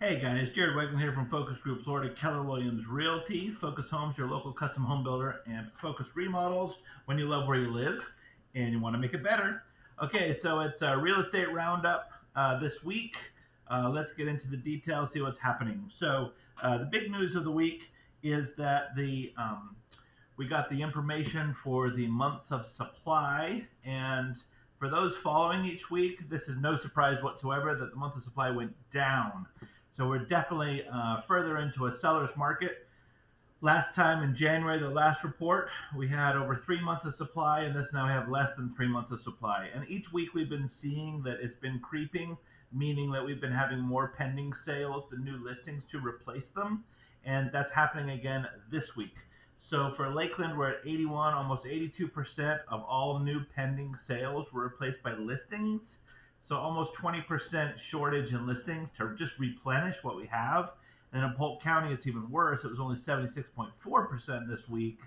Hey guys, Jared Weggeland here from Focus Group Florida, Keller Williams Realty. Focus Homes, your local custom home builder, and Focus Remodels when you love where you live and you want to make it better. Okay, so it's a real estate roundup this week. Let's get into the details, see what's happening. So the big news of the week is that we got the information for the months of supply, and for those following each week, this is no surprise whatsoever that the month of supply went down. So we're definitely further into a seller's market. Last time in January, the last report, we had over 3 months of supply, and this now we have less than 3 months of supply. And each week we've been seeing that it's been creeping, meaning that we've been having more pending sales than new listings to replace them. And that's happening again this week. So for Lakeland, we're at 81, almost 82% of all new pending sales were replaced by listings. So almost 20% shortage in listings to just replenish what we have. And in Polk County, it's even worse. It was only 76.4% this week.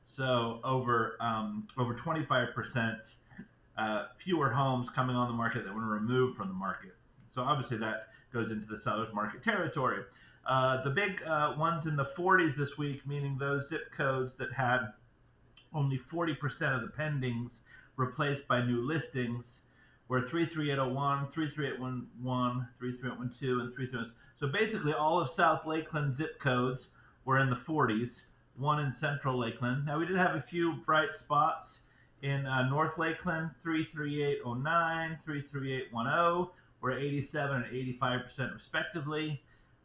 So over 25% fewer homes coming on the market that were removed from the market. So obviously that goes into the seller's market territory. The big ones in the 40s this week, meaning those zip codes that had only 40% of the pendings replaced by new listings, were 33801, 33811, 33812, and 338. So basically all of South Lakeland zip codes were in the 40s, one in Central Lakeland. Now we did have a few bright spots in North Lakeland, 33809, 33810 were 87 and 85% respectively.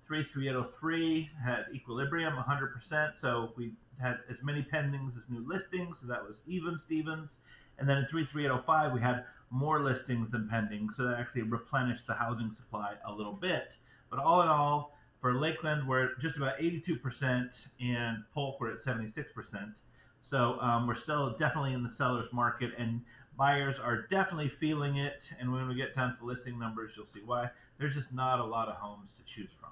33803 had equilibrium, 100%, so we had as many pendings as new listings, so that was even Stevens. And then in 33805 we had more listings than pending, so that actually replenished the housing supply a little bit. But all in all, for Lakeland, we're just about 82%, and Polk, we're at 76%. So we're still definitely in the seller's market, and buyers are definitely feeling it. And when we get down to listing numbers, you'll see why. There's just not a lot of homes to choose from.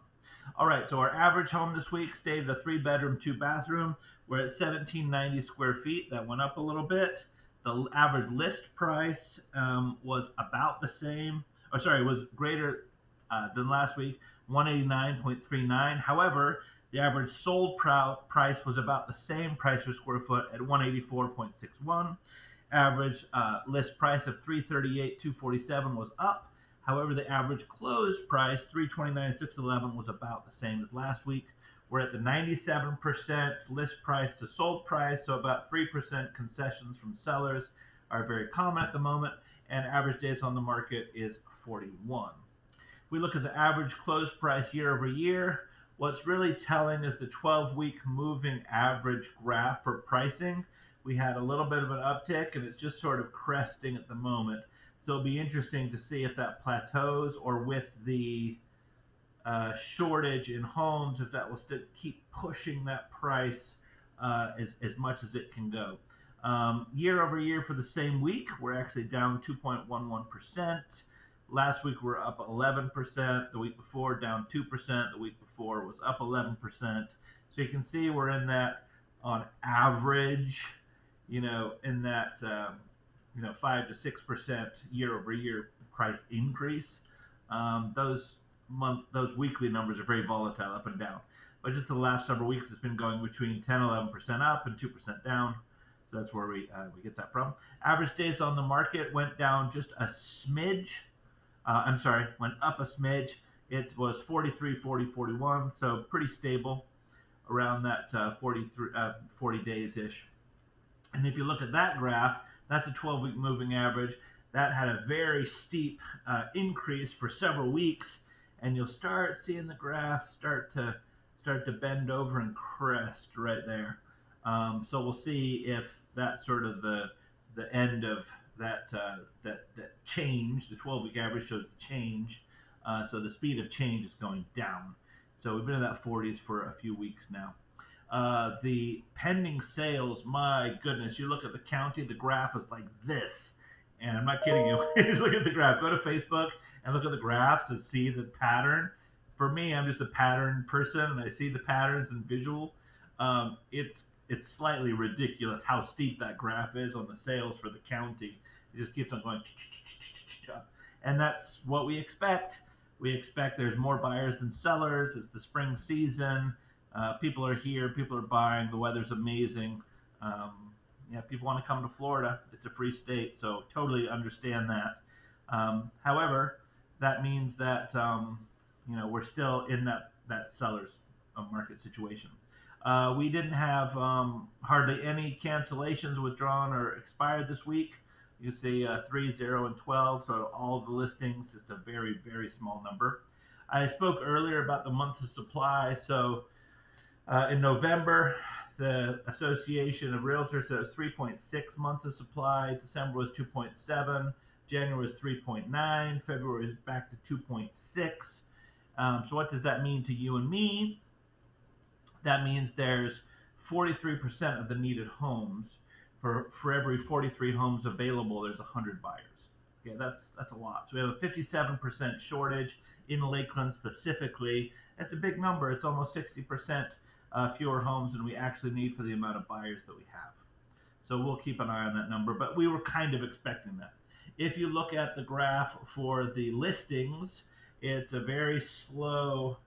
All right, so our average home this week stayed at a 3-bedroom, 2-bathroom. We're at 1790 square feet. That went up a little bit. The average list price was about the same, or sorry, was greater than last week, 189.39. However, the average sold price was about the same price per square foot at 184.61. Average list price of 338.247 was up. However, the average closed price, 329.611, was about the same as last week. We're at the 97% list price to sold price, so about 3% concessions from sellers are very common at the moment, and average days on the market is 41. If we look at the average close price year over year, what's really telling is the 12-week moving average graph for pricing. We had a little bit of an uptick, and it's just sort of cresting at the moment. So it'll be interesting to see if that plateaus, or with the shortage in homes, if that will still keep pushing that price as much as it can go. Year over year for the same week, we're actually down 2.11%. Last week we're up 11%. The week before down 2%. The week before was up 11%. So you can see we're in that on average, in that 5 to 6% year over year price increase. Those weekly numbers are very volatile, up and down. But just the last several weeks, it's been going between 10, 11% up and 2% down. So that's where we get that from. Average days on the market went down just a smidge. Went up a smidge. It was 43, 40, 41, so pretty stable around that 40 days-ish. And if you look at that graph, that's a 12-week moving average. That had a very steep increase for several weeks, and you'll start seeing the graph start to bend over and crest right there. So we'll see if that's sort of the end of that change. The 12-week average shows the change, so the speed of change is going down. So we've been in that 40s for a few weeks now. The pending sales, my goodness, you look at the county, the graph is like this. And I'm not kidding you. Look at the graph. Go to Facebook and look at the graphs to see the pattern. For me, I'm just a pattern person, and I see the patterns in visual. It's slightly ridiculous how steep that graph is on the sales for the county. It just keeps on going. And that's what we expect We expect there's more buyers than sellers. It's the spring season. People are here. People are buying. The weather's amazing. Yeah, people want to come to Florida. It's a free state, so totally understand that. However, that means that we're still in that seller's market situation. We didn't have hardly any cancellations withdrawn or expired this week. You see 3, 0, and 12, so all the listings, just a very, very small number. I spoke earlier about the month of supply. So in November, the Association of Realtors said it was 3.6 months of supply. December was 2.7. January was 3.9. February is back to 2.6. So what does that mean to you and me? That means there's 43% of the needed homes. For every 43 homes available, there's 100 buyers. Okay, that's a lot. So we have a 57% shortage in Lakeland specifically. That's a big number. It's almost 60% fewer homes than we actually need for the amount of buyers that we have. So we'll keep an eye on that number, but we were kind of expecting that. If you look at the graph for the listings, it's a very slow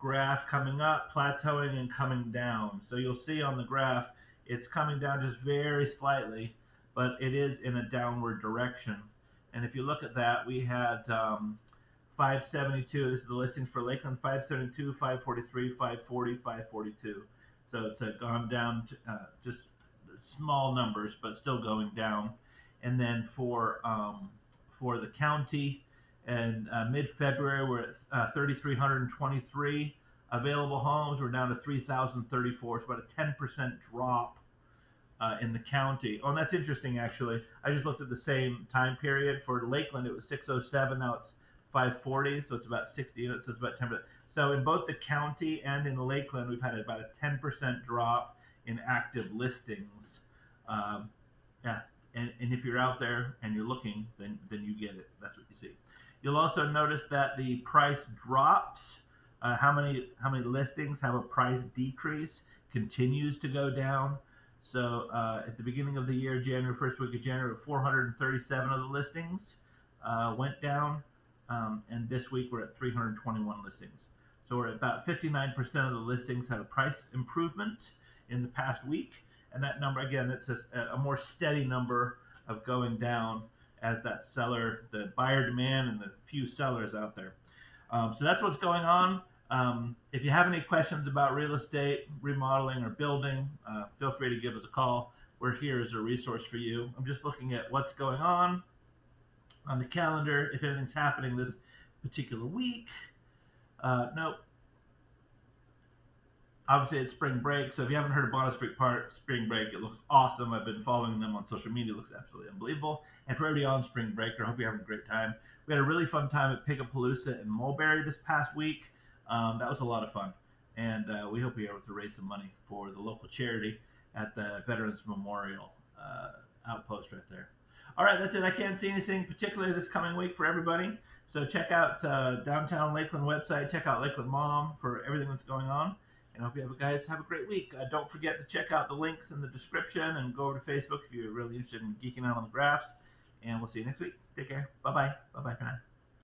graph coming up, plateauing, and coming down. So you'll see on the graph, it's coming down just very slightly, but it is in a downward direction. And if you look at that, we had 572. This is the listings for Lakeland: 572, 543, 540, 542. So it's gone down to, just small numbers, but still going down. And then for the county, and mid-February, we're at 3,323 available homes. We're down to 3,034. It's about a 10% drop in the county. Oh, and that's interesting, actually. I just looked at the same time period. For Lakeland, it was 607. Now it's 540, so it's about 60 units. So it's about 10%. So in both the county and in Lakeland, we've had about a 10% drop in active listings. Yeah, and if you're out there and you're looking, then you get it. That's what you see. You'll also notice that the price drops. How many listings have a price decrease? Continues to go down. So at the beginning of the year, January, first week of January, 437 of the listings went down, and this week we're at 321 listings. So we're at about 59% of the listings had a price improvement in the past week, and that number, again, it's a more steady number of going down as that seller, the buyer demand, and the few sellers out there. So that's what's going on. If you have any questions about real estate, remodeling, or building, feel free to give us a call. We're here as a resource for you. I'm just looking at what's going on the calendar, if anything's happening this particular week. Nope. Obviously, it's spring break, so if you haven't heard of Bonnet Creek Park spring break, it looks awesome. I've been following them on social media. It looks absolutely unbelievable. And for everybody on spring break, I hope you're having a great time. We had a really fun time at Pigapalooza in Mulberry this past week. That was a lot of fun, and we hope you're able to raise some money for the local charity at the Veterans Memorial outpost right there. All right, that's it. I can't see anything particularly this coming week for everybody, so check out downtown Lakeland website. Check out Lakeland Mom for everything that's going on, and I hope you guys have a great week. Don't forget to check out the links in the description and go over to Facebook if you're really interested in geeking out on the graphs, and we'll see you next week. Take care. Bye-bye. Bye-bye for now.